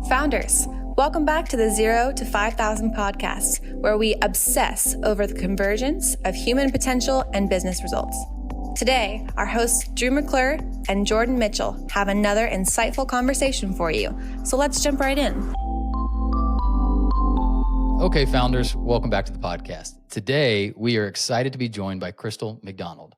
Founders, welcome back to the 0 to 5,000 podcast, where we obsess over the convergence of human potential and business results. Today, our hosts Drew McClure and Jordan Mitchell have another insightful conversation for you. So let's jump right in. Okay, founders, welcome back to the podcast. Today, we are excited to be joined by Crystal McDonald.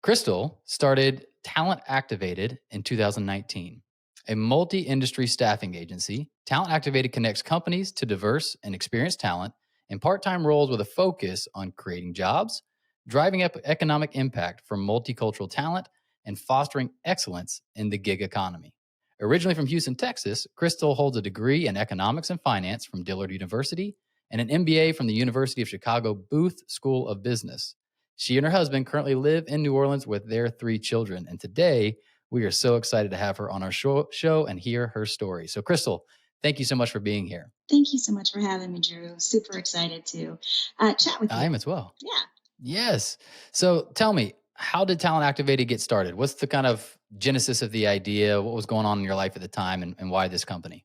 Crystal started Talent Activated in 2019. A multi-industry staffing agency, Talent Activated connects companies to diverse and experienced talent in part-time roles with a focus on creating jobs, driving up economic impact for multicultural talent, and fostering excellence in the gig economy. Originally from Houston, Texas, Crystal holds a degree in economics and finance from Dillard University and an MBA from the University of Chicago Booth School of Business. She and her husband currently live in New Orleans with their 3 children, and today, we are so excited to have her on our show and hear her story. So, Crystal, thank you so much for being here. Thank you so much for having me, Drew. Super excited to chat with you. I am as well. Yeah. Yes. So tell me, how did Talent Activated get started? What's the kind of genesis of the idea? What was going on in your life at the time, and why this company?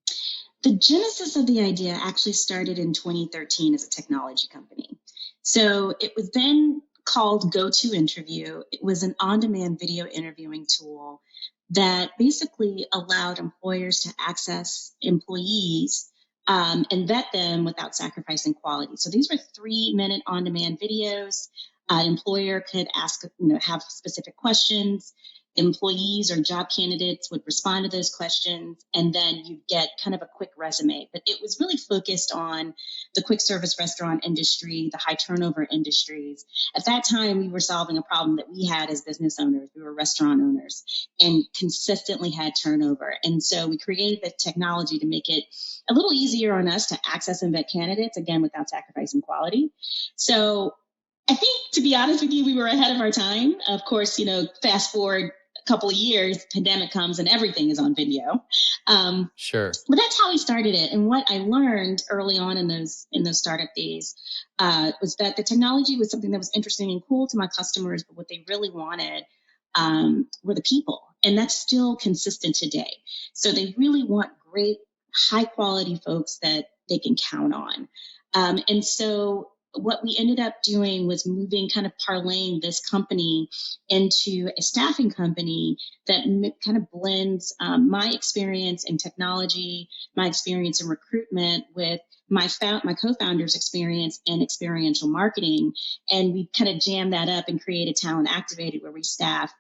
The genesis of the idea actually started in 2013 as a technology company. So it was then called GoToInterview. It was an on-demand video interviewing tool that basically allowed employers to access employees and vet them without sacrificing quality. So these were 3-minute on-demand videos. An employer could ask, have specific questions. Employees or job candidates would respond to those questions, and then you'd get kind of a quick resume. But it was really focused on the quick service restaurant industry, the high turnover industries. At that time, we were solving a problem that we had as business owners. We were restaurant owners and consistently had turnover. And so we created the technology to make it a little easier on us to access and vet candidates, again, without sacrificing quality. So I think, to be honest with you, we were ahead of our time. Of course, fast forward a couple of years, pandemic comes and everything is on video. Sure. But that's how we started it. And what I learned early on in those startup days was that the technology was something that was interesting and cool to my customers, but what they really wanted were the people. And that's still consistent today. So they really want great, high quality folks that they can count on. And so what we ended up doing was kind of parlaying this company into a staffing company that kind of blends my experience in technology, my experience in recruitment with my co-founder's experience in experiential marketing. And we kind of jammed that up and created Talent Activated, where we staff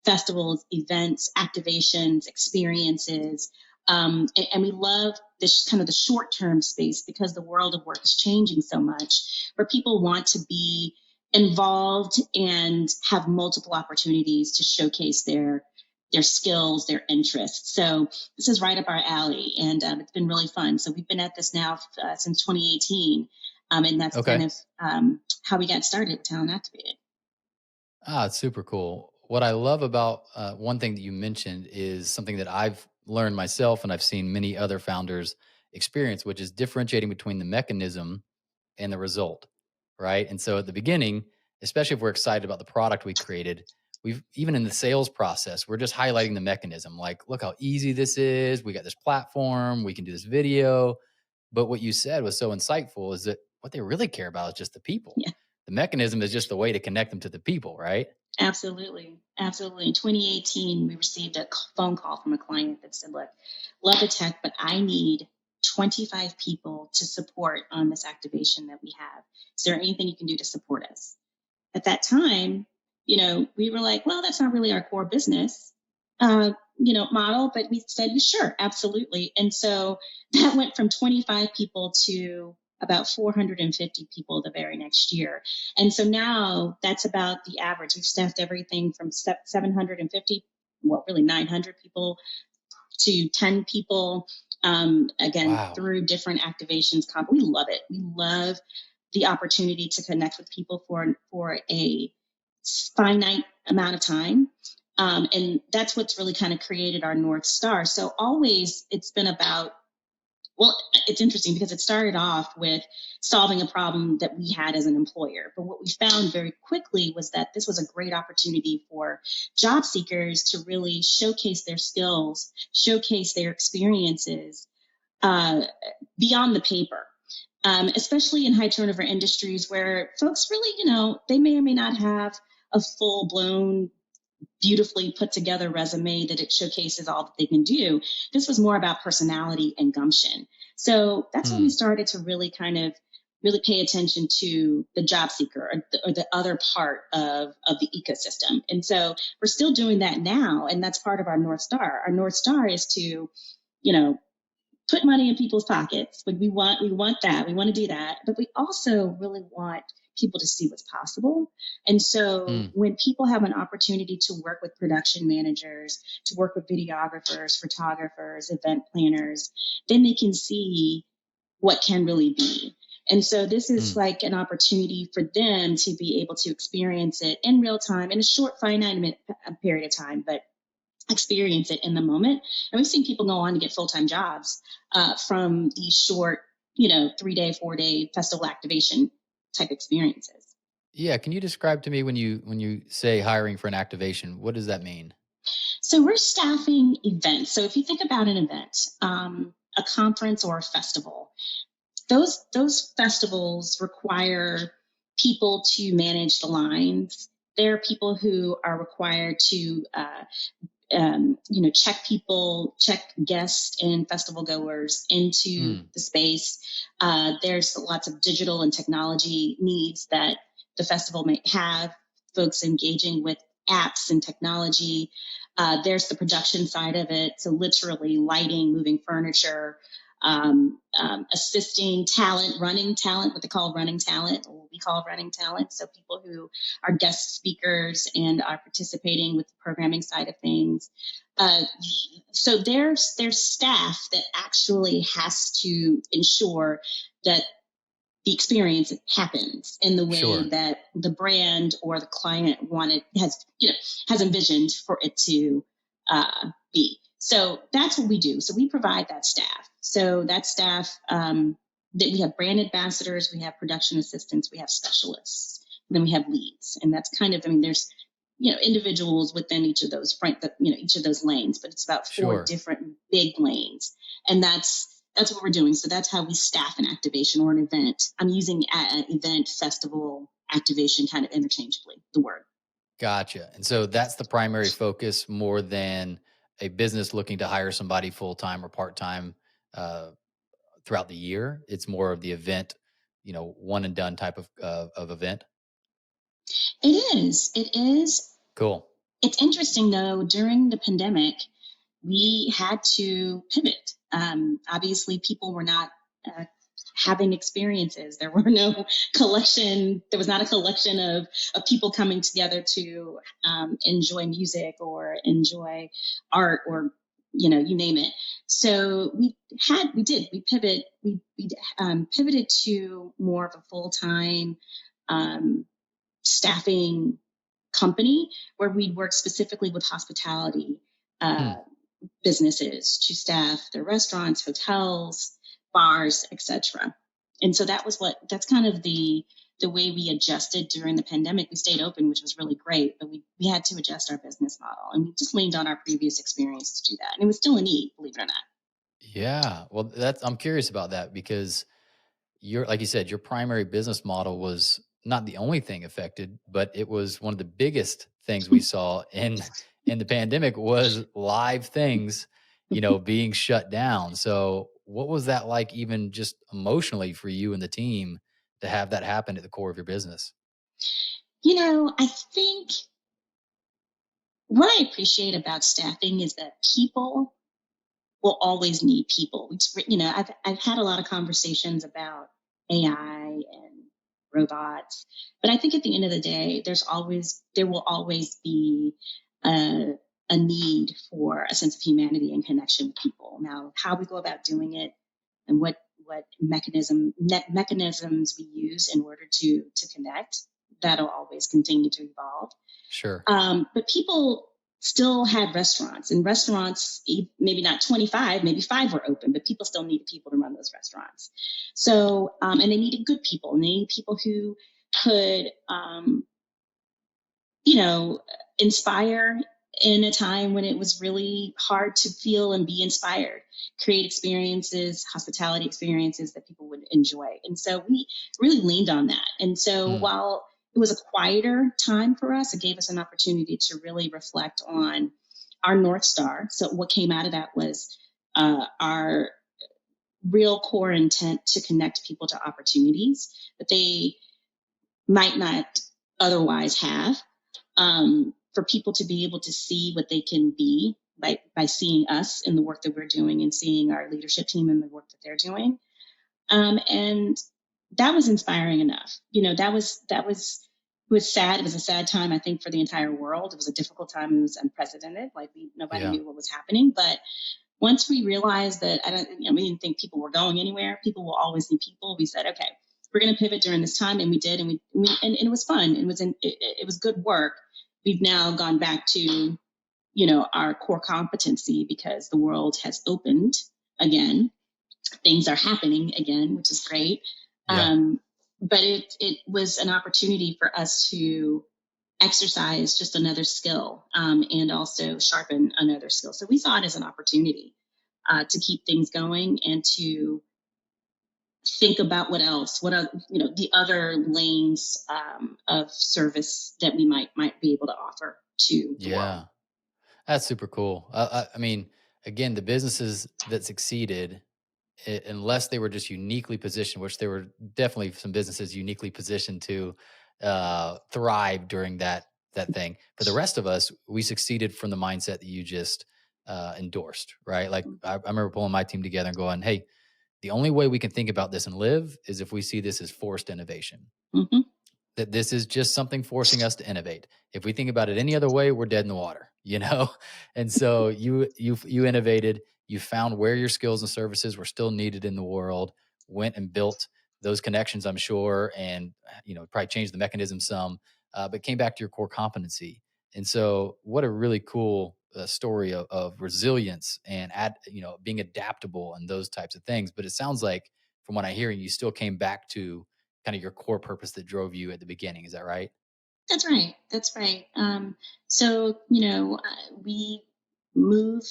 festivals, events, activations, experiences. And we love this kind of the short-term space because the world of work is changing so much, where people want to be involved and have multiple opportunities to showcase their skills, their interests. So this is right up our alley, and it's been really fun. So we've been at this now since 2018, and that's kind of how we got started with Talent Activated. It's super cool. What I love about one thing that you mentioned is something that I've learned myself and I've seen many other founders experience, which is differentiating between the mechanism and the result, right? And so at the beginning, especially if we're excited about the product we created, even in the sales process, we're just highlighting the mechanism. Like, look how easy this is. We got this platform. We can do this video. But what you said was so insightful is that what they really care about is just the people. Yeah. The mechanism is just the way to connect them to the people, right? Absolutely. Absolutely. In 2018, we received a phone call from a client that said, look, love the tech, but I need 25 people to support on this activation that we have. Is there anything you can do to support us? At that time, we were like, well, that's not really our core business, model, but we said, sure, absolutely. And so that went from 25 people to about 450 people the very next year. And so now that's about the average. We've staffed everything from 750, really 900 people to 10 people, through different activations. We love it. We love the opportunity to connect with people for a finite amount of time. And that's what's really kind of created our North Star. So always it's been about Well, it's interesting because it started off with solving a problem that we had as an employer. But what we found very quickly was that this was a great opportunity for job seekers to really showcase their skills, showcase their experiences uh, beyond the paper. Especially in high turnover industries where folks really, they may or may not have a full blown, beautifully put together resume that it showcases all that they can do. This was more about personality and gumption. So that's when we started to really kind of really pay attention to the job seeker or the other part of the ecosystem. And so we're still doing that now. And that's part of our North Star. Our North Star is to, put money in people's pockets. Like we want that. We want to do that. But we also really want people to see what's possible. And so when people have an opportunity to work with production managers, to work with videographers, photographers, event planners, then they can see what can really be. And so this is like an opportunity for them to be able to experience it in real time in a short, finite period of time, but experience it in the moment. And we've seen people go on to get full-time jobs from these short, 3-day, 4-day festival activation type experiences. Yeah. Can you describe to me when you say hiring for an activation, what does that mean? So we're staffing events. So if you think about an event, a conference or a festival, those festivals require people to manage the lines. There are people who are required to check guests and festival goers into the space. There's lots of digital and technology needs that the festival may have, folks engaging with apps and technology. There's the production side of it. So literally lighting, moving furniture, assisting talent, running talent, what they call running talent, or what we call running talent. So people who are guest speakers and are participating with the programming side of things. So there's staff that actually has to ensure that the experience happens in the way that the brand or the client has envisioned for it to be. So that's what we do. So we provide that staff. So that staff, that we have brand ambassadors, we have production assistants, we have specialists, and then we have leads. And that's kind of, there's, individuals within each of those each of those lanes, but it's about 4 different big lanes. And that's what we're doing. So that's how we staff an activation or an event. I'm using event, festival, activation kind of interchangeably, the word. Gotcha. And so that's the primary focus more than a business looking to hire somebody full-time or part-time throughout the year. It's more of the event, one and done type of event. It is. Cool. It's interesting though, during the pandemic, we had to pivot. Obviously people were not having experiences. There were no collection. There was not a collection of people coming together to enjoy music or enjoy art or, you name it. So we pivoted to more of a full-time staffing company where we'd work specifically with hospitality businesses to staff their restaurants, hotels, bars, etc. And so that's kind of the way we adjusted during the pandemic. We stayed open, which was really great, but we had to adjust our business model, and we just leaned on our previous experience to do that. And it was still a need, believe it or not. Yeah. Well, I'm curious about that because like you said, your primary business model was not the only thing affected, but it was one of the biggest things we saw in the pandemic was live things, being shut down. So what was that like even just emotionally for you and the team to have that happen at the core of your business? I think what I appreciate about staffing is that people will always need people. I've had a lot of conversations about AI and robots, but I think at the end of the day, there will always be a need for a sense of humanity and connection with people. Now, how we go about doing it and what mechanisms we use in order to connect, that'll always continue to evolve. Sure. But people still had restaurants, and restaurants, maybe not 25, maybe 5 were open, but people still needed people to run those restaurants. So, and they needed good people, and they needed people who could, inspire in a time when it was really hard to feel and be inspired, create experiences, hospitality experiences that people would enjoy. And so we really leaned on that. And so while it was a quieter time for us, it gave us an opportunity to really reflect on our North Star. So what came out of that was our real core intent to connect people to opportunities that they might not otherwise have. For people to be able to see what they can be by seeing us in the work that we're doing and seeing our leadership team in the work that they're doing. And that was inspiring enough. That was sad. It was a sad time, I think, for the entire world. It was a difficult time. It was unprecedented. Nobody knew what was happening. But once we realized that, we didn't think people were going anywhere. People will always need people. We said, okay, we're going to pivot during this time. And we did. And it was fun. It was good work. We've now gone back to, our core competency because the world has opened again. Things are happening again, which is great. Yeah. But it was an opportunity for us to exercise just another skill, and also sharpen another skill. So we saw it as an opportunity to keep things going and to think about what else, what are, the other lanes of service that we might be able to offer to the world. That's super cool. I mean, again, the businesses that succeeded, unless they were just uniquely positioned, which there were definitely some businesses uniquely positioned to thrive during that thing. For the rest of us, we succeeded from the mindset that you just endorsed, right? Like I remember pulling my team together and going, hey, the only way we can think about this and live is if we see this as forced innovation. Mm-hmm. That this is just something forcing us to innovate. If we think about it any other way, we're dead in the water, And so you innovated, you found where your skills and services were still needed in the world, went and built those connections, I'm sure, and probably changed the mechanism some, but came back to your core competency. And so what a really cool story of resilience and being adaptable and those types of things. But it sounds like from what I hear, you still came back to kind of your core purpose that drove you at the beginning. Is that right? That's right. So, we move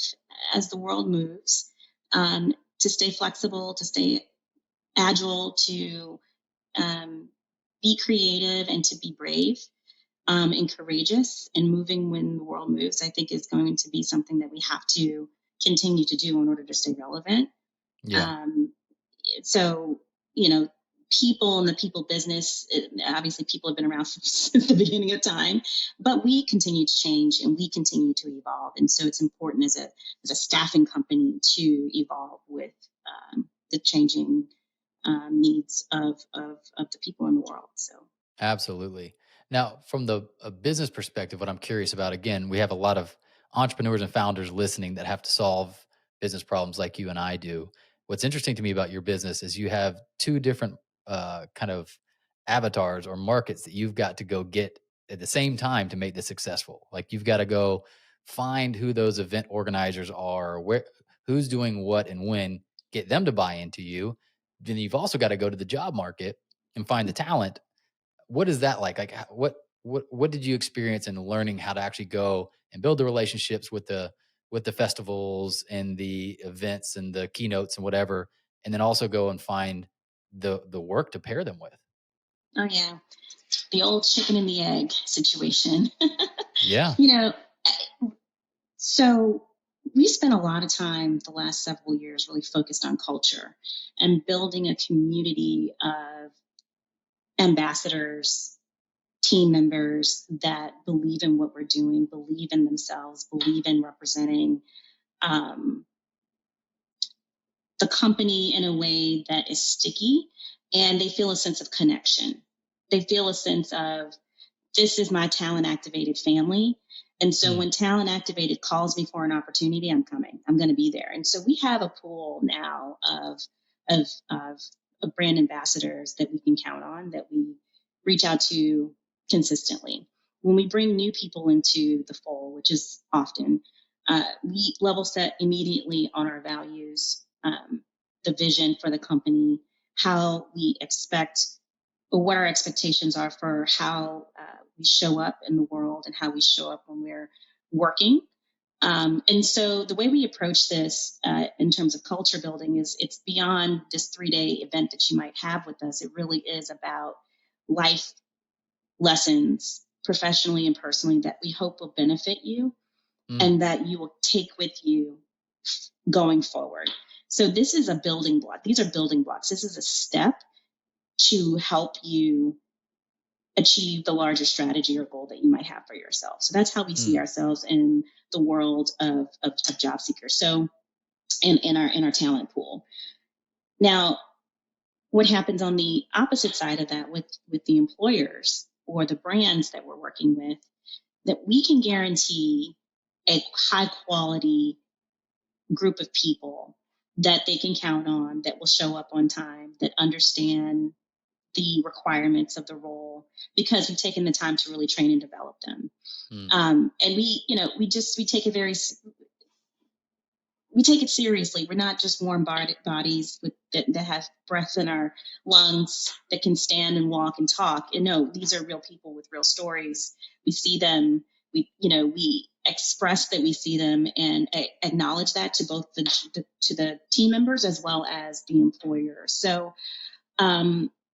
as the world moves, to stay flexible, to stay agile, to be creative, and to be brave and courageous, and moving when the world moves, I think is going to be something that we have to continue to do in order to stay relevant. Yeah. So, people in the people business, obviously people have been around since the beginning of time, but we continue to change and we continue to evolve. And so it's important as a staffing company to evolve with the changing needs of the people in the world. So absolutely. Now, from the business perspective, what I'm curious about, again, we have a lot of entrepreneurs and founders listening that have to solve business problems like you and I do. What's interesting to me about your business is you have two different kind of avatars or markets that you've got to go get at the same time to make this successful. Like you've got to go find who those event organizers are, who's doing what and when, get them to buy into you. Then you've also got to go to the job market and find the talent. What is that like? Like what did you experience in learning how to actually go and build the relationships with the festivals and the events and the keynotes and whatever, and then also go and find the work to pair them with? Oh yeah, the old chicken and the egg situation. Yeah. So we spent a lot of time the last several years really focused on culture and building a community of ambassadors, team members that believe in what we're doing, believe in themselves, believe in representing the company in a way that is sticky, and they feel a sense of connection. They feel a sense of, this is my talent activated family. And so when Talent Activated calls me for an opportunity, I'm coming. I'm going to be there. And so we have a pool now of brand ambassadors that we can count on, that we reach out to consistently. when we bring new people into the fold, which is often, we level set immediately on our values, the vision for the company, how we expect, or what our expectations are for how we show up in the world and how we show up when we're working. And so the way we approach this in terms of culture building is it's beyond this 3-day event that you might have with us. It really is about life lessons professionally and personally that we hope will benefit you and that you will take with you going forward. So this is a building block. These are building blocks. This is a step to help you achieve the larger strategy or goal that you might have for yourself. So that's how we see ourselves in the world of job seekers. So in our talent pool. Now, what happens on the opposite side of that with the employers or the brands that we're working with, that we can guarantee a high quality group of people that they can count on, that will show up on time, that understand the requirements of the role, because we've taken the time to really train and develop them. And we take it seriously. We're not just warm bodies that have breath in our lungs that can stand and walk and talk. And no, these are real people with real stories. We see them. We express that we see them and acknowledge that to both to the team members as well as the employer. So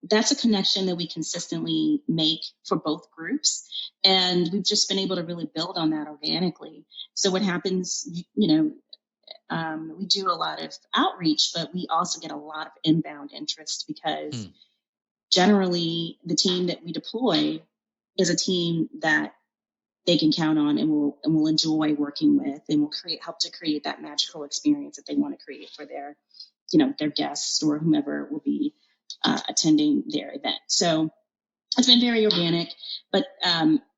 that's a connection that we consistently make for both groups. And we've just been able to really build on that organically. So what happens, we do a lot of outreach, but we also get a lot of inbound interest because generally the team that we deploy is a team that they can count on and will enjoy working with, and will help to create that magical experience that they want to create for their guests or whomever will be attending their event. So it's been very organic, but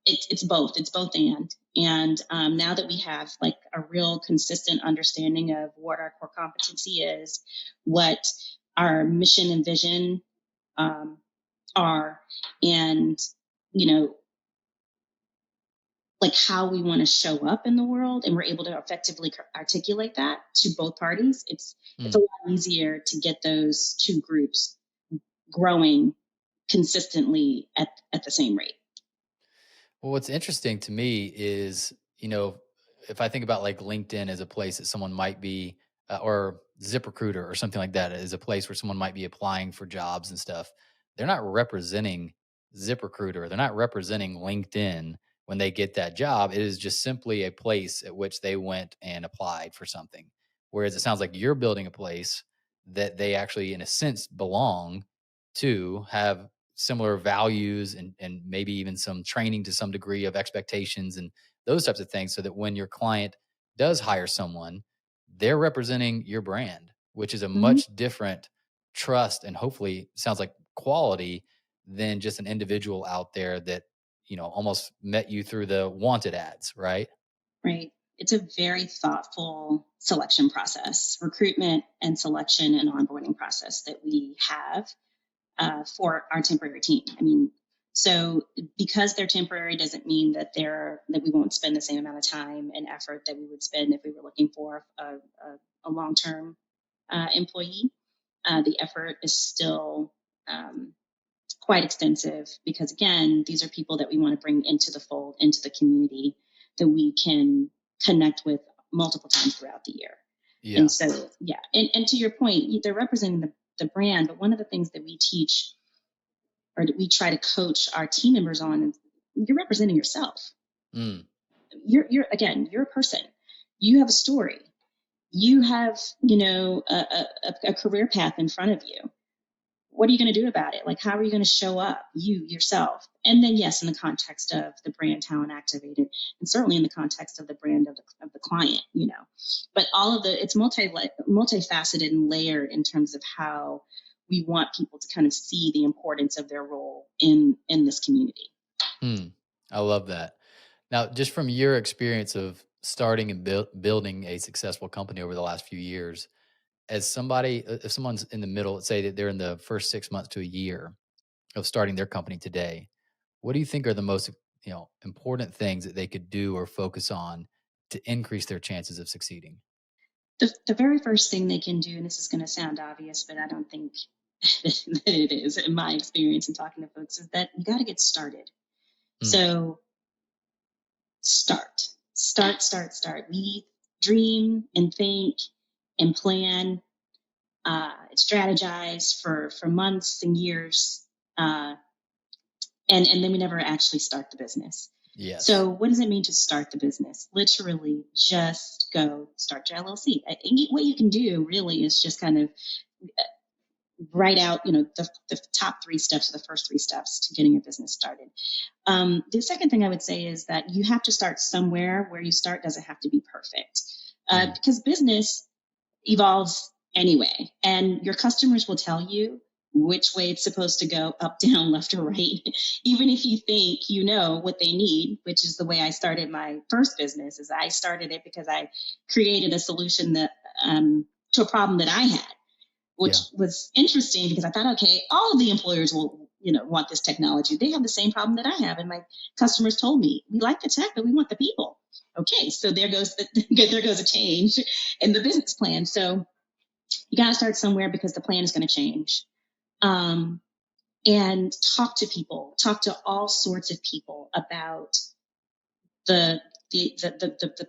it's both. It's both and now that we have like a real consistent understanding of what our core competency is, what our mission and vision are, and like how we want to show up in the world, and we're able to effectively articulate that to both parties, it's a lot easier to get those two groups growing consistently at the same rate. Well, what's interesting to me is, if I think about like LinkedIn as a place that someone might be, or ZipRecruiter or something like that, as a place where someone might be applying for jobs and stuff, they're not representing ZipRecruiter. They're not representing LinkedIn when they get that job. It is just simply a place at which they went and applied for something. Whereas it sounds like you're building a place that they actually, in a sense, belong to, have similar values and maybe even some training to some degree of expectations and those types of things, so that when your client does hire someone, they're representing your brand, which is a much different trust and hopefully sounds like quality than just an individual out there that, almost met you through the wanted ads, right? Right. It's a very thoughtful selection process, recruitment and selection and onboarding process that we have for our temporary team. I mean, so because they're temporary doesn't mean that we won't spend the same amount of time and effort that we would spend if we were looking for a long-term employee. The effort is still quite extensive because, again, these are people that we want to bring into the fold, into the community that we can connect with multiple times throughout the year. Yeah. And so, yeah. And to your point, they're representing the brand, but one of the things that we teach or that we try to coach our team members on is you're representing yourself. You're a person. You have a story. You have, a career path in front of you. What are you going to do about it? Like, how are you going to show up, yourself? And then, yes, in the context of the brand Talent Activated, and certainly in the context of the brand of the client, but all of it's multifaceted and layered in terms of how we want people to kind of see the importance of their role in this community. I love that. Now, just from your experience of starting and building a successful company over the last few years, as somebody, if someone's in the middle, let's say that they're in the first 6 months to a year of starting their company today, what do you think are the most important things that they could do or focus on to increase their chances of succeeding? The very first thing they can do, and this is going to sound obvious, but I don't think that it is in my experience in talking to folks, is that you got to get started. So start. We dream and think and plan, strategize for months and years, and then we never actually start the business. Yes. So what does it mean to start the business? Literally, just go start your LLC. What you can do really is just kind of write out, the top 3 steps or the first 3 steps to getting your business started. The second thing I would say is that you have to start somewhere. Where you start doesn't have to be perfect, because business evolves anyway, and your customers will tell you which way it's supposed to go, up, down, left, or right. Even if you think you know what they need, which is the way I started my first business. Is I started it because I created a solution that to a problem that I had, which was interesting because I thought, okay, all of the employers will, want this technology. They have the same problem that I have. And my customers told me, we like the tech, but we want the people. Okay. So there goes a change in the business plan. So you got to start somewhere because the plan is going to change. And talk to all sorts of people about the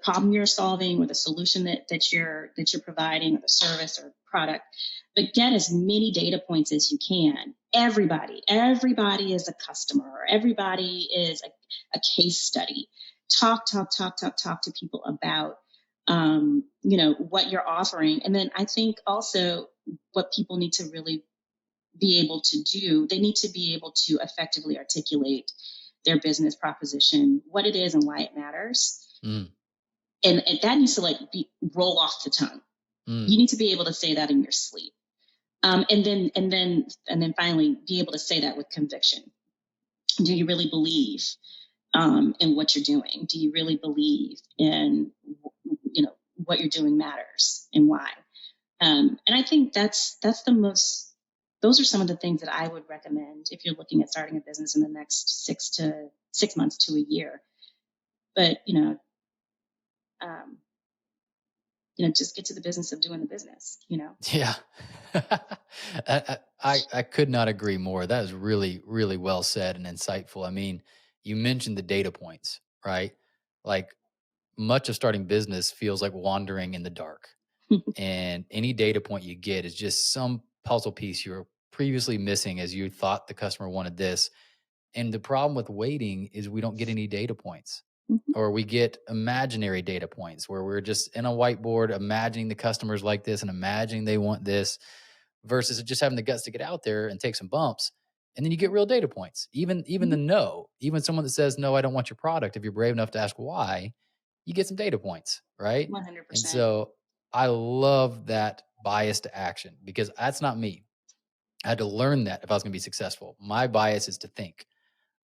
problem you're solving, or the solution that you're providing, or the service or product, but get as many data points as you can. Everybody is a customer, or everybody is a case study. Talk to people about, what you're offering. And then I think also what people need to really be able to do, they need to be able to effectively articulate their business proposition, what it is and why it matters. And that needs to roll off the tongue. You need to be able to say that in your sleep. And then finally be able to say that with conviction. Do you really believe in what you're doing? Do you really believe in, what you're doing matters and why? And I think those are some of the things that I would recommend if you're looking at starting a business in the next 6 months to a year. But, just get to the business of doing the business, Yeah. I could not agree more. That is really, really well said and insightful. I mean, you mentioned the data points, right? Like, much of starting business feels like wandering in the dark. And any data point you get is just some puzzle piece you were previously missing as you thought the customer wanted this. And the problem with waiting is we don't get any data points. Or we get imaginary data points where we're just in a whiteboard imagining the customers like this and imagining they want this, versus just having the guts to get out there and take some bumps. And then you get real data points. Even the no, even someone that says, no, I don't want your product. If you're brave enough to ask why, you get some data points, right? 100%. And so I love that bias to action, because that's not me. I had to learn that if I was going to be successful. My bias is to think.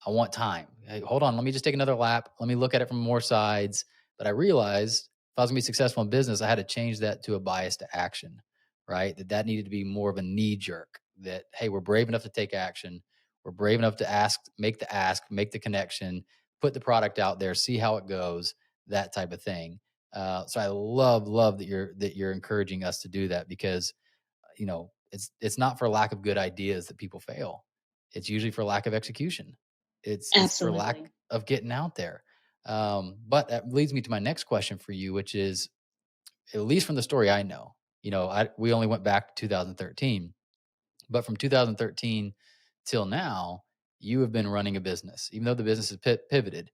I want time. Hey, hold on. Let me just take another lap. Let me look at it from more sides. But I realized if I was going to be successful in business, I had to change that to a bias to action, right? That needed to be more of a knee jerk, that, hey, we're brave enough to take action. We're brave enough to ask, make the connection, put the product out there, see how it goes, that type of thing. So I love that you're encouraging us to do that, because, it's not for lack of good ideas that people fail. It's usually for lack of execution. It's for lack of getting out there. But that leads me to my next question for you, which is, at least from the story I know, we only went back to 2013, but from 2013 till now, you have been running a business, even though the business has pivoted.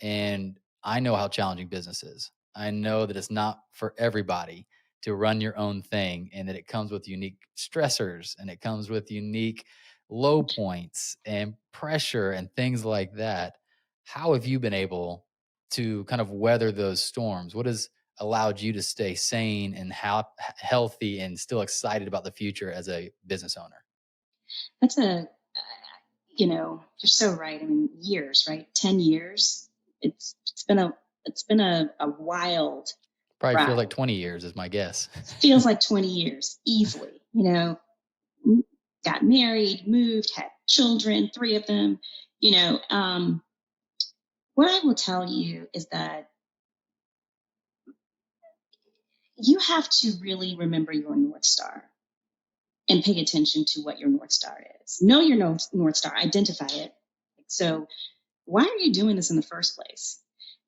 And I know how challenging business is. I know that it's not for everybody to run your own thing, and that it comes with unique stressors, and it comes with unique low points and pressure and things like that. How have you been able to kind of weather those storms? What has allowed you to stay sane and healthy and still excited about the future as a business owner? That's you're so right. I mean, years, right? 10 years. It's been a wild Probably ride. feels like 20 years is my guess. Feels like 20 years easily, got married, moved, had children, 3 of them, what I will tell you is that you have to really remember your North Star and pay attention to what your North Star is. Know your North Star, identify it. So why are you doing this in the first place?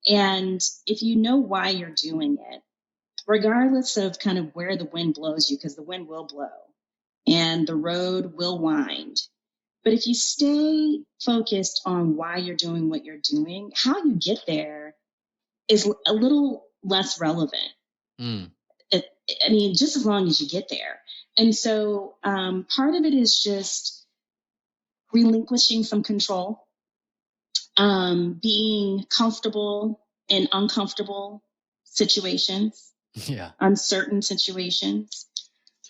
And if you know why you're doing it, regardless of kind of where the wind blows you, because the wind will blow and the road will wind. But if you stay focused on why you're doing what you're doing, how you get there is a little less relevant. Just as long as you get there. And so part of it is just relinquishing some control, being comfortable in uncomfortable situations, uncertain situations,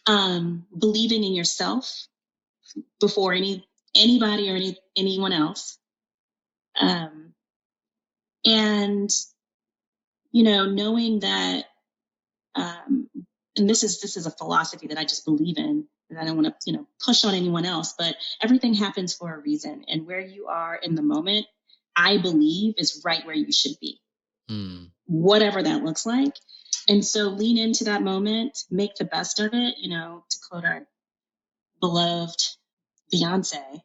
believing in yourself before anybody or anyone else. And, knowing that, and this is a philosophy that I just believe in, and I don't want to, push on anyone else, but everything happens for a reason. And where you are in the moment, I believe, is right where you should be, whatever that looks like. And so lean into that moment, make the best of it, to quote our beloved Beyonce,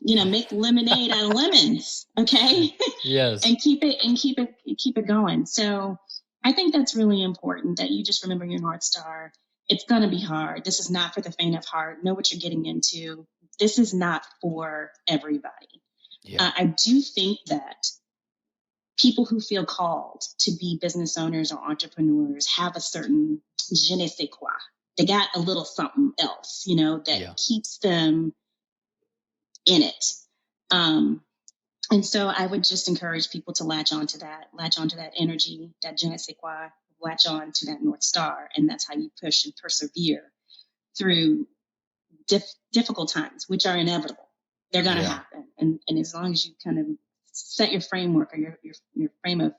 make lemonade out of lemons. Okay. Yes. And keep it going. So I think that's really important, that you just remember your North Star. It's going to be hard. This is not for the faint of heart. Know what you're getting into. This is not for everybody. Yeah. I do think that people who feel called to be business owners or entrepreneurs have a certain je ne sais quoi. They got a little something else, that keeps them in it. And so I would just encourage people to latch onto that energy, that je ne sais quoi, latch on to that North Star. And that's how you push and persevere through difficult times, which are inevitable. They're going to happen. And as long as you kind of set your framework or your frame of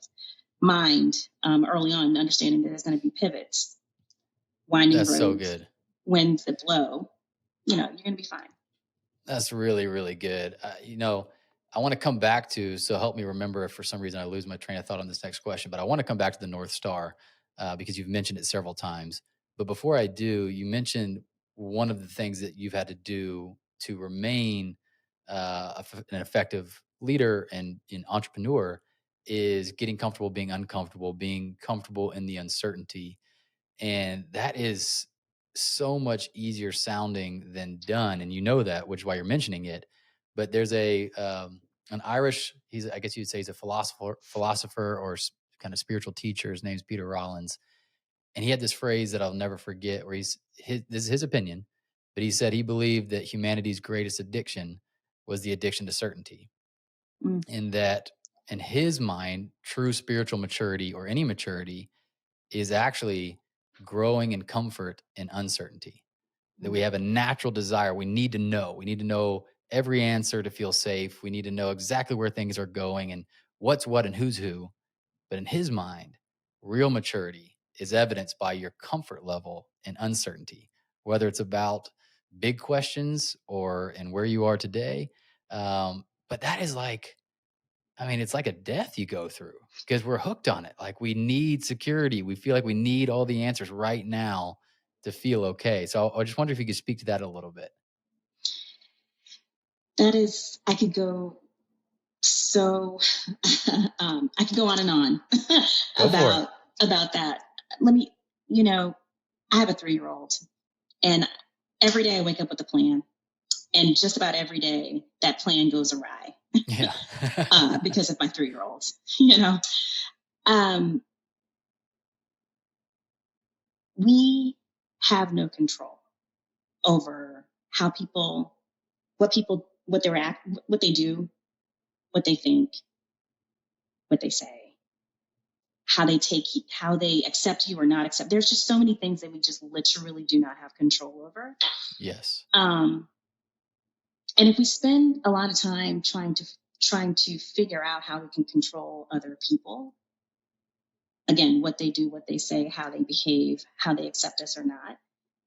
mind early on, understanding that there's going to be pivots, winding roads, so good. Winds that blow, you're going to be fine. That's really, really good. I want to come back to, so help me remember if for some reason I lose my train of thought on this next question, but I want to come back to the North Star because you've mentioned it several times. But before I do, you mentioned one of the things that you've had to do to remain an effective leader and an entrepreneur is getting comfortable being uncomfortable, being comfortable in the uncertainty. And that is so much easier sounding than done. And that, which is why you're mentioning it. But there's an Irish, I guess you'd say he's a philosopher or kind of spiritual teacher. His name's Peter Rollins. And he had this phrase that I'll never forget where this is his opinion, but he said he believed that humanity's greatest addiction was the addiction to certainty. And that in his mind, true spiritual maturity or any maturity is actually growing in comfort and uncertainty. That we have a natural desire. We need to know every answer to feel safe. We need to know exactly where things are going and what's what and who's who. But in his mind, real maturity is evidenced by your comfort level and uncertainty, whether it's about big questions or in where you are today. But that is it's like a death you go through because we're hooked on it. Like we need security. We feel like we need all the answers right now to feel okay. So I just wonder if you could speak to that a little bit. That is, I could go I could go on and on about that. Let me, I have a 3-year-old and every day I wake up with a plan, and just about every day that plan goes awry. Yeah. Because of my 3-year-old, we have no control over what they do, what they think, what they say, how they accept you or not accept. There's just so many things that we just literally do not have control over. Yes. And if we spend a lot of time trying to figure out how we can control other people, again, what they do, what they say, how they behave, how they accept us or not,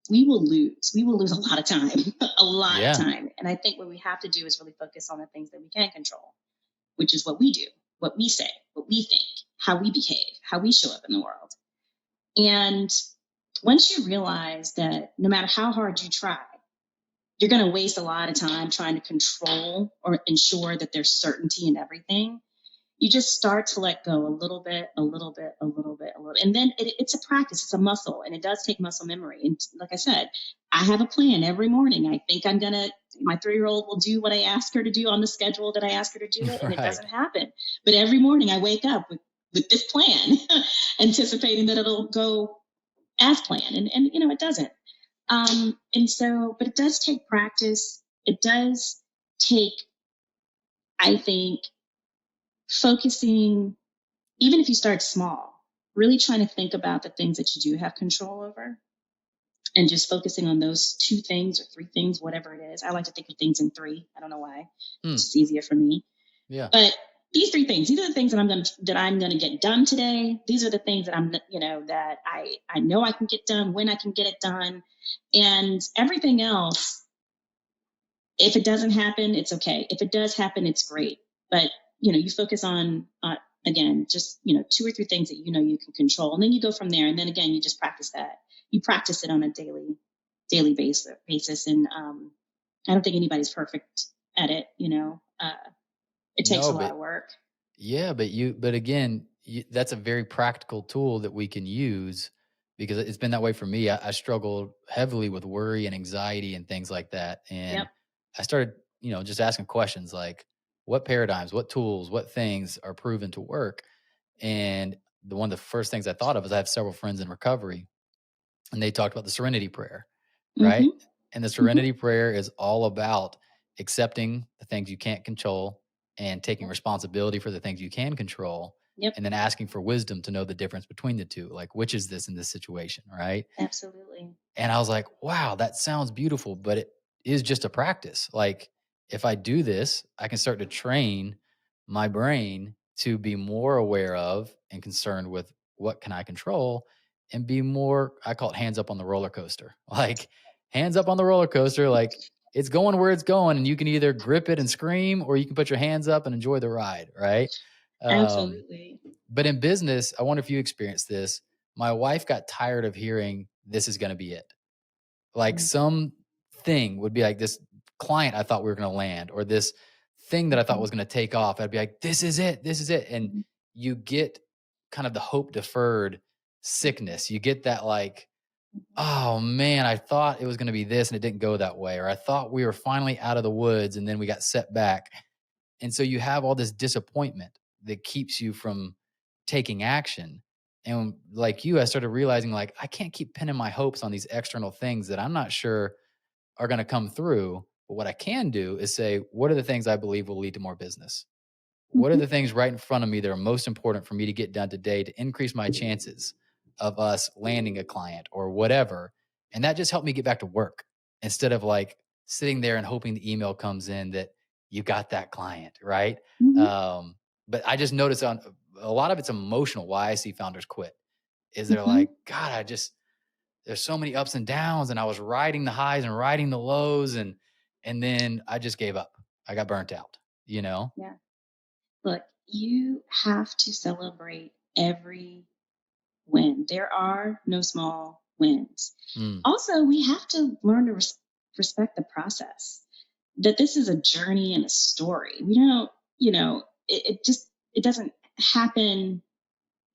we will lose a lot of time, of time. And I think what we have to do is really focus on the things that we can control, which is what we do, what we say, what we think, how we behave, how we show up in the world. And once you realize that no matter how hard you try, you're going to waste a lot of time trying to control or ensure that there's certainty in everything. You just start to let go a little bit. And then it's a practice, it's a muscle, and it does take muscle memory. And like I said, I have a plan every morning. I think my 3-year-old will do what I ask her to do on the schedule that I ask her to do it, and It doesn't happen. But every morning I wake up with this plan, anticipating that it'll go as planned. And it doesn't. But it does take practice. It does take, I think, focusing, even if you start small, really trying to think about the things that you do have control over and just focusing on those 2 things or 3 things, whatever it is. I like to think of things in 3. I don't know why. It's just easier for me. Yeah. But these 3 things, these are the things that I'm going to get done today. These are the things that that I know I can get done, when I can get it done. And everything else, if it doesn't happen, it's okay. If it does happen, it's great. But you focus on, again, just, 2 or 3 things that you can control. And then you go from there. And then again, you just practice that. You practice it on a daily basis. And I don't think anybody's perfect at it. It takes a lot of work. Yeah, but again, that's a very practical tool that we can use, because it's been that way for me. I struggled heavily with worry and anxiety and things like that. And I started, just asking questions like, what paradigms, what tools, what things are proven to work? And one of the first things I thought of is I have several friends in recovery, and they talked about the serenity prayer, right? Mm-hmm. And the serenity prayer is all about accepting the things you can't control and taking responsibility for the things you can control. And then asking for wisdom to know the difference between the 2. Like, which is this in this situation, right? Absolutely. And I was like, wow, that sounds beautiful, but it is just a practice. Like, if I do this, I can start to train my brain to be more aware of and concerned with what can I control, and be more, I call it hands up on the roller coaster. Like, hands up on the roller coaster, like it's going where it's going, and you can either grip it and scream, or you can put your hands up and enjoy the ride, right? Absolutely. But in business, I wonder if you experienced this. My wife got tired of hearing this is going to be it. Like, some thing would be like, this client I thought we were going to land, or this thing that I thought was going to take off. I'd be like, this is it. This is it. And you get kind of the hope deferred sickness. You get that, like, oh man, I thought it was going to be this and it didn't go that way. Or I thought we were finally out of the woods and then we got set back. And so you have all this disappointment that keeps you from taking action. And like you, I started realizing, like, I can't keep pinning my hopes on these external things that I'm not sure are going to come through. But what I can do is say, what are the things I believe will lead to more business? What are the things right in front of me that are most important for me to get done today to increase my chances of us landing a client or whatever? And that just helped me get back to work, instead of like sitting there and hoping the email comes in that you got that client, right? But I just noticed on a lot of it's emotional. Why I see founders quit is they're like, God, there's so many ups and downs, and I was riding the highs and riding the lows, and then I just gave up. I got burnt out, Yeah. Look, you have to celebrate every win. There are no small wins. Also, we have to learn to respect the process, that this is a journey and a story. We don't, it doesn't happen.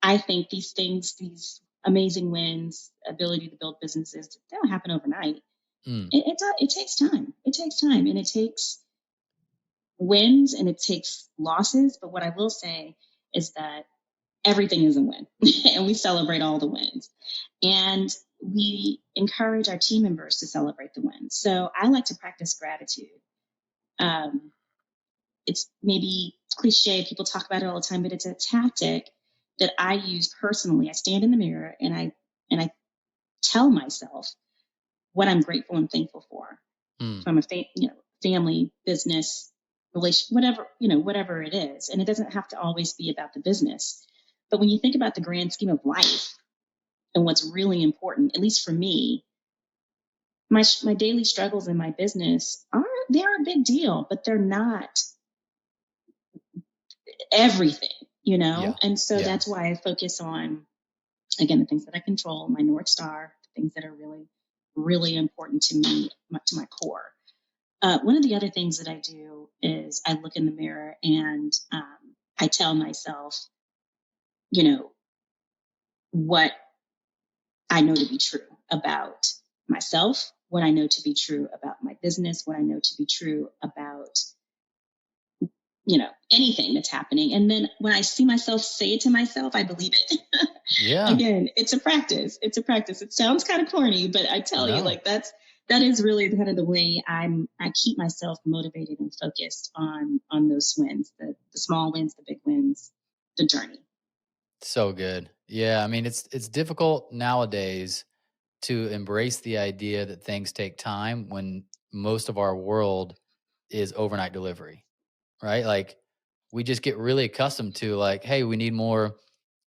I think these things, these amazing wins, ability to build businesses, they don't happen overnight. It takes time. It takes time, and it takes wins and it takes losses. But what I will say is that everything is a win and we celebrate all the wins, and we encourage our team members to celebrate the wins. So I like to practice gratitude. It's maybe cliche. People talk about it all the time, but it's a tactic that I use personally. I stand in the mirror and I tell myself what I'm grateful and thankful for from a family, business, relation, whatever it is. And it doesn't have to always be about the business. But when you think about the grand scheme of life and what's really important, at least for me, my daily struggles in my business they're a big deal, but they're not everything. Yeah. And so Yeah. that's why I focus on, again, the things that I control, my North Star, the things that are really, really important to me, to my core. One of the other things that I do is I look in the mirror and I tell myself, what I know to be true about myself, what I know to be true about my business, what I know to be true about, anything that's happening. And then when I see myself say it to myself, I believe it. Yeah. Again, it's a practice. It's a practice. It sounds kind of corny, but I tell you, No. like that is really kind of the way I keep myself motivated and focused on those wins, the small wins, the big wins, the journey. So good. Yeah. I mean, it's difficult nowadays to embrace the idea that things take time when most of our world is overnight delivery, right? Like we just get really accustomed to like, hey, we need more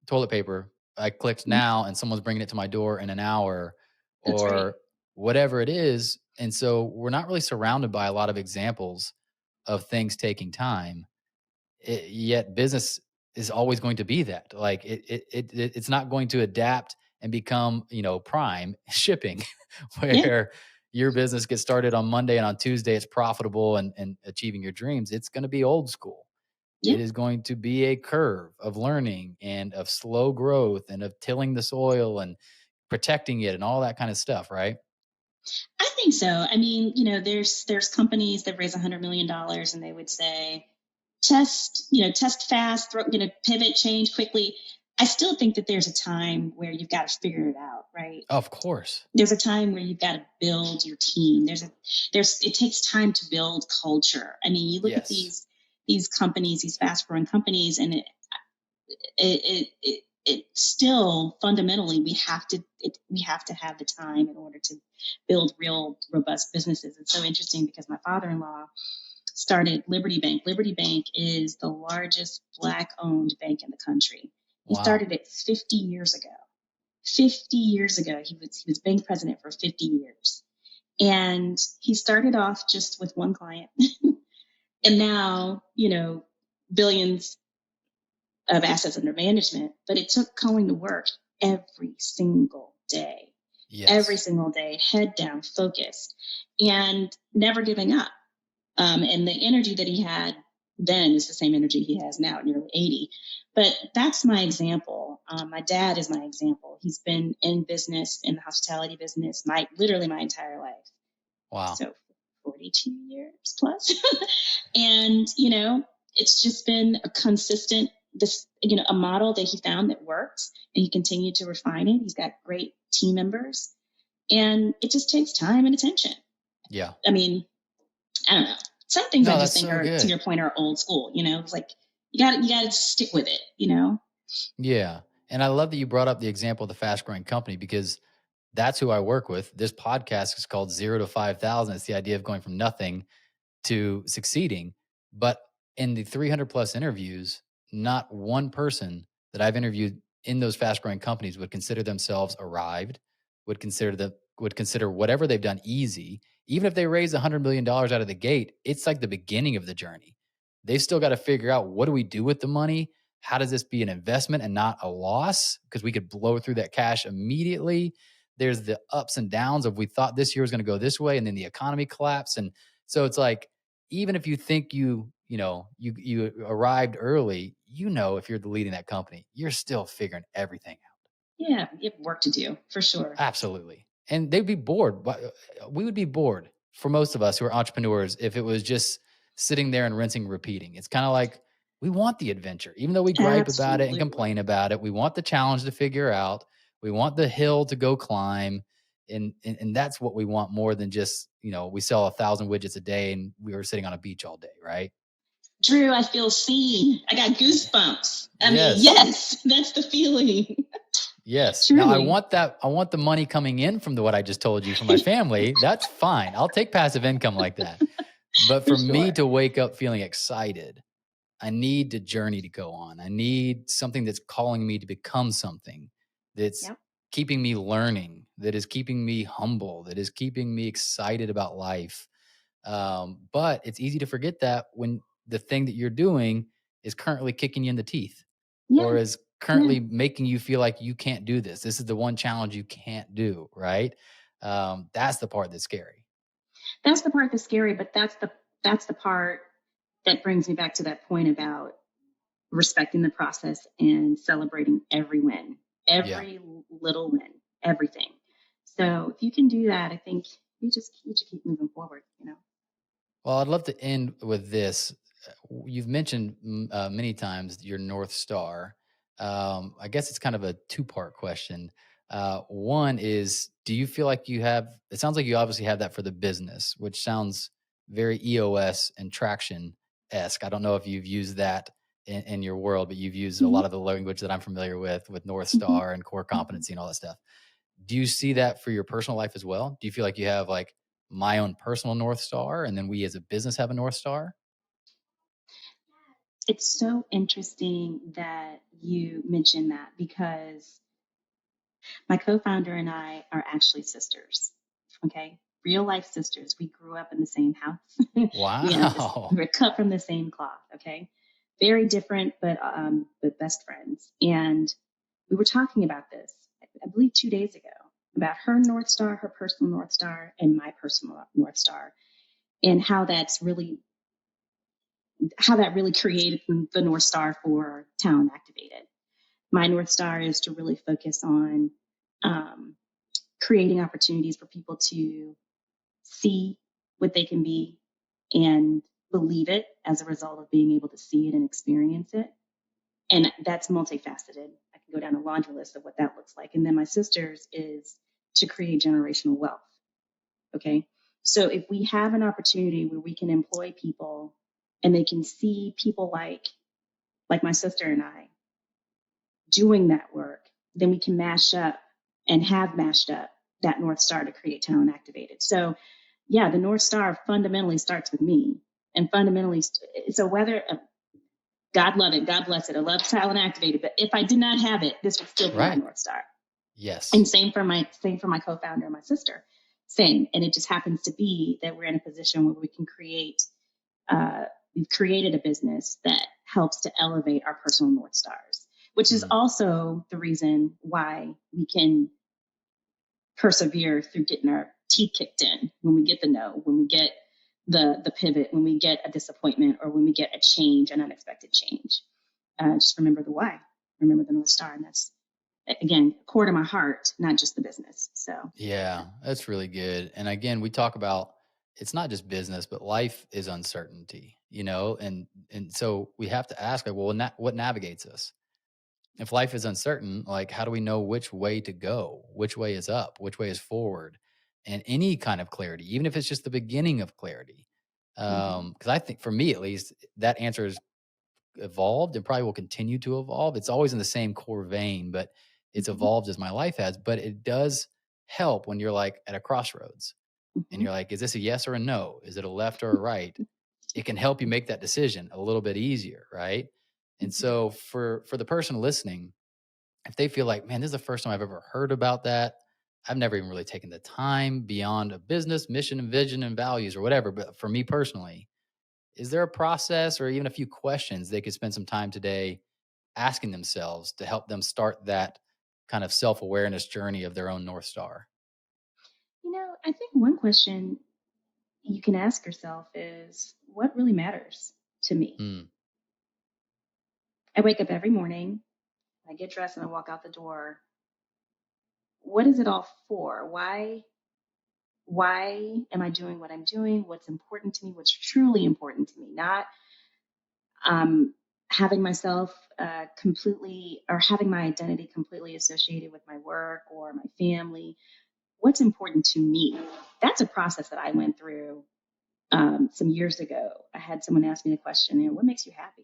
toilet paper. I clicked Yeah, now and someone's bringing it to my door in an hour that's right. or whatever it is. And so we're not really surrounded by a lot of examples of things taking time. Yet business is always going to be that. Like it's not going to adapt and become, prime shipping Yeah, where your business gets started on Monday and on Tuesday it's profitable and achieving your dreams. It's going to be old school. yeah. It is going to be a curve of learning and of slow growth and of tilling the soil and protecting it and all that kind of stuff, right? I think so. I mean, there's companies that raise $100 million and they would say, test fast, pivot, change quickly. I still think that there's a time where you've got to figure it out, right? Of course. There's a time where you've got to build your team. It takes time to build culture. I mean, you look at Yes. these companies, these fast growing companies, and it still fundamentally we have to have the time in order to build real robust businesses. It's so interesting because my father-in-law started Liberty Bank. Liberty Bank is the largest Black owned bank in the country. He Wow. started it 50 years ago. 50 years ago, he was bank president for 50 years. And he started off just with one client. And now, billions of assets under management, but it took going to work every Yes. single day, head down, focused, and never giving up. And the energy that he had then is the same energy he has now at nearly 80. But that's my example. My dad is my example. He's been in business, in the hospitality business, literally my entire life. Wow. So 42 years plus. And, it's just been a consistent, a model that he found that works, and he continued to refine it. He's got great team members, and it just takes time and attention. Yeah. I mean, I don't know. Some things I No, just that's think so are, to good. your point, are old school. It's like you got to stick with it. Yeah. And I love that you brought up the example of the fast growing company because that's who I work with. This podcast is called 0 to 5,000. It's the idea of going from nothing to succeeding. But in the 300 plus interviews, not one person that I've interviewed in those fast growing companies would consider themselves arrived, would consider whatever they've done easy. Even if they raise $100 million out of the gate, it's like the beginning of the journey. They've still got to figure out, what do we do with the money? How does this be an investment and not a loss? Because we could blow through that cash immediately. There's the ups and downs of, we thought this year was going to go this way, and then the economy collapsed. And so it's like, even if you think you arrived early, if you're leading that company, you're still figuring everything out. Yeah, you have work to do for sure. Absolutely. And they'd be bored. We would be bored, for most of us who are entrepreneurs, if it was just sitting there and rinsing, repeating. It's kind of like, we want the adventure, even though we gripe about it and complain Absolutely. about it. We want the challenge to figure out. We want the hill to go climb. And that's what we want more than just, we sell 1,000 widgets a day and we were sitting on a beach all day, right? Drew, I feel seen. I got goosebumps. I mean, Yes. yes, that's the feeling. Yes. Now I Truly. want that. I want the money coming in from what I just told you from my family. That's fine. I'll take passive income like that. But For for me sure. to wake up feeling excited, I need the journey to go on. I need something that's calling me to become something, that's Yep. keeping me learning, that is keeping me humble, that is keeping me excited about life. But it's easy to forget that when the thing that you're doing is currently kicking you in the teeth. Yeah. or is currently making you feel like you can't do this. This is the one challenge you can't do, right? That's the part that's scary. That's the part that's scary, but that's the part that brings me back to that point about respecting the process and celebrating every win, Yeah. every little win, everything. So if you can do that, I think you just keep moving forward, you know. Well, I'd love to end with this. You've mentioned many times your North Star. I guess it's kind of a two-part question. One is, do you feel like you have, it sounds like you obviously have that for the business, which sounds very EOS and traction-esque. I don't know if you've used that in your world, but you've used a Mm-hmm. lot of the language that I'm familiar with North Mm-hmm. Star and core competency and all that stuff. Do you see that for your personal life as well? Do you feel like you have like my own personal North Star and then we as a business have a North Star? It's so interesting that you mentioned that because my co-founder and I are actually sisters. Okay. Real life sisters. We grew up in the same house. Wow. We're cut from the same cloth. Okay. Very different, but best friends. And we were talking about this, I believe 2 days ago, about her North Star, her personal North Star, and my personal North Star, and how that really created the North Star for Talent Activated. My North Star is to really focus on um, creating opportunities for people to see what they can be and believe it as a result of being able to see it and experience it. And that's multifaceted. I can go down a laundry list of what that looks like. And then my sister's is to create generational wealth. Okay. So if we have an opportunity where we can employ people and they can see people like my sister and I doing that work, then we can mash up and have mashed up that North Star to create Talent Activated. So yeah, the North Star fundamentally starts with me, and fundamentally, so whether God love it, God bless it, I love Talent Activated, but if I did not have it, this would still be my Right. North Star. Yes. And same for my co-founder and my sister, same. And it just happens to be that we're in a position where we can we've created a business that helps to elevate our personal North Stars, which is also the reason why we can persevere through getting our teeth kicked in when we get the no, when we get the pivot, when we get a disappointment, or when we get a change, an unexpected change. Just remember the why, remember the North Star. And that's, again, core to my heart, not just the business. So Yeah, that's really good. And again, we talk about it's not just business, but life is uncertainty, and so we have to ask, like, well, what navigates us? If life is uncertain, like, how do we know which way to go? Which way is up? Which way is forward? And any kind of clarity, even if it's just the beginning of clarity. Because I think for me, at least, that answer is evolved and probably will continue to evolve. It's always in the same core vein, but it's evolved as my life has. But it does help when you're like at a crossroads and you're like, is this a yes or a no? Is it a left or a right? It can help you make that decision a little bit easier, right? And so for the person listening, if they feel like, man, this is the first time I've ever heard about that. I've never even really taken the time beyond a business mission and vision and values or whatever. But for me personally, is there a process or even a few questions they could spend some time today asking themselves to help them start that kind of self-awareness journey of their own North Star? I think one question you can ask yourself is, what really matters to me? Mm, I wake up every morning, I get dressed, and I walk out the door. What is it all for? Why am I doing what I'm doing? What's important to me? What's truly important to me? Not um, having myself completely, or having my identity completely associated with my work or my family. What's important to me? That's a process that I went through some years ago. I had someone ask me the question, what makes you happy?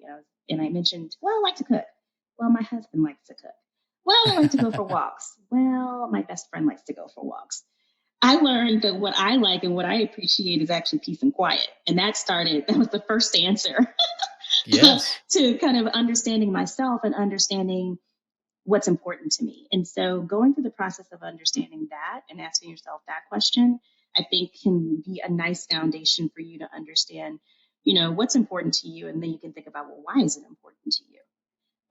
And I mentioned, well, I like to cook. Well, my husband likes to cook. Well, I like to go for walks. Well, my best friend likes to go for walks. I learned that what I like and what I appreciate is actually peace and quiet. And that was the first answer yes. to kind of understanding myself and understanding what's important to me. And so going through the process of understanding that and asking yourself that question, I think can be a nice foundation for you to understand, what's important to you. And then you can think about, well, why is it important to you?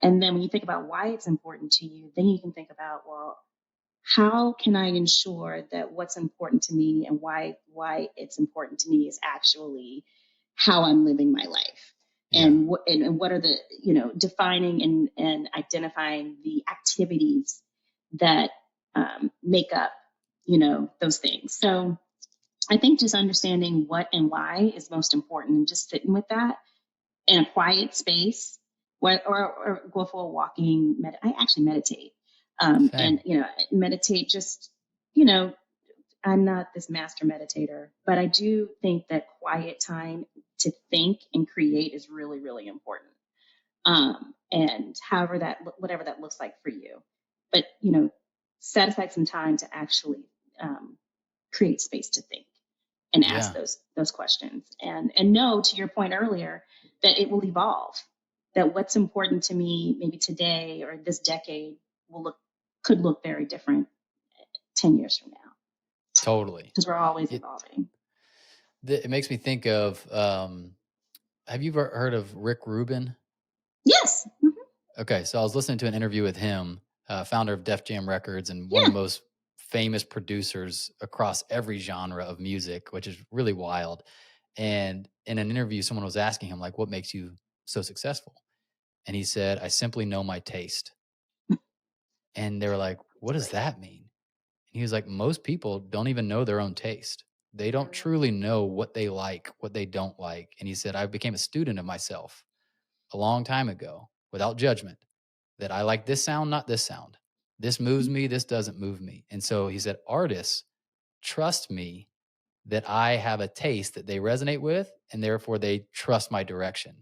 And then when you think about why it's important to you, then you can think about, well, how can I ensure that what's important to me and why it's important to me is actually how I'm living my life. Yeah. And what are the, defining and identifying the activities that make up, those things. So I think just understanding what and why is most important, and just sitting with that in a quiet space, or go for a walking. I actually meditate, and meditate. Just I'm not this master meditator, but I do think that quiet time to think and create is really, really important. And whatever that looks like for you, but set aside some time to actually create space to think and ask those questions, and know, to your point earlier, that it will evolve, that what's important to me maybe today or this decade could look very different 10 years from now. Totally. Because we're always evolving. It makes me think of, have you ever heard of Rick Rubin? Yes. Mm-hmm. Okay. So I was listening to an interview with him, founder of Def Jam Records and one of the most famous producers across every genre of music, which is really wild. And in an interview, someone was asking him, like, what makes you so successful? And he said, I simply know my taste. And they were like, what does that mean? And he was like, most people don't even know their own taste. They don't truly know what they like, what they don't like. And he said, I became a student of myself a long time ago without judgment, that I like this sound, not this sound. This moves me, this doesn't move me. And so he said, artists trust me that I have a taste that they resonate with, and therefore they trust my direction,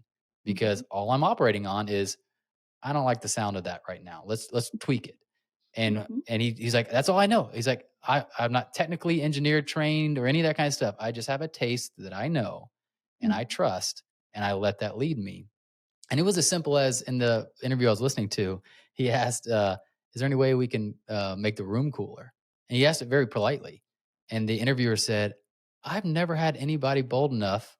because all I'm operating on is, I don't like the sound of that right now. Let's tweak it. And he's like, that's all I know. He's like, I'm not technically engineered, trained, or any of that kind of stuff. I just have a taste that I know and I trust, and I let that lead me. And it was as simple as, in the interview I was listening to, he asked, is there any way we can make the room cooler? And he asked it very politely. And the interviewer said, I've never had anybody bold enough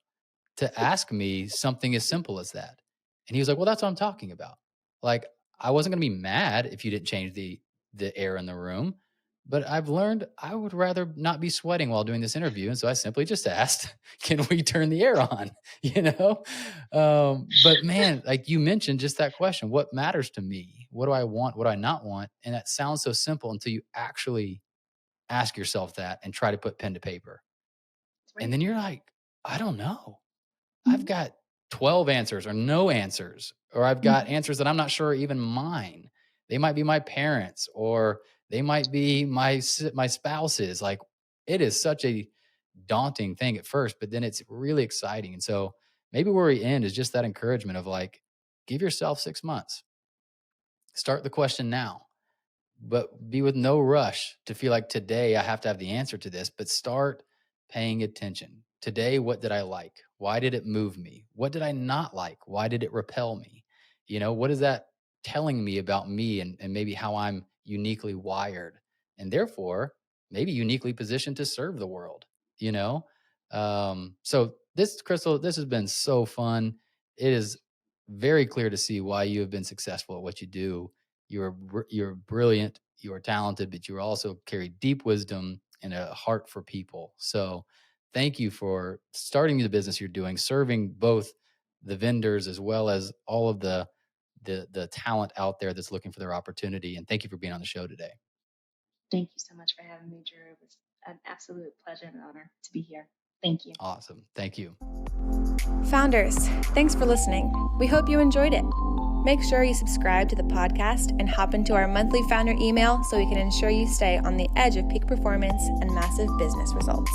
to ask me something as simple as that. And he was like, well, that's what I'm talking about. Like, I wasn't going to be mad if you didn't change the air in the room, but I've learned I would rather not be sweating while doing this interview. And so I simply just asked, can we turn the air on? But man, like you mentioned, just that question, what matters to me? What do I want? What do I not want? And that sounds so simple until you actually ask yourself that and try to put pen to paper. Right. And then you're like, I don't know. I've got 12 answers or no answers, or I've got answers that I'm not sure are even mine. They might be my parents, or they might be my spouse's. Like, it is such a daunting thing at first, but then it's really exciting. And so maybe where we end is just that encouragement of, like, give yourself 6 months. Start the question now, but be with no rush to feel like today I have to have the answer to this, but start paying attention. Today, what did I like? Why did it move me? What did I not like? Why did it repel me? What is that telling me about me, and maybe how I'm uniquely wired, and therefore maybe uniquely positioned to serve the world, So Crystal, this has been so fun. It is very clear to see why you have been successful at what you do. You're brilliant, you're talented, but you also carry deep wisdom and a heart for people. So thank you for starting the business you're doing, serving both the vendors as well as all of the talent out there that's looking for their opportunity. And thank you for being on the show today. Thank you so much for having me, Drew. It was an absolute pleasure and honor to be here. Thank you. Awesome. Thank you. Founders, thanks for listening. We hope you enjoyed it. Make sure you subscribe to the podcast and hop into our monthly founder email so we can ensure you stay on the edge of peak performance and massive business results.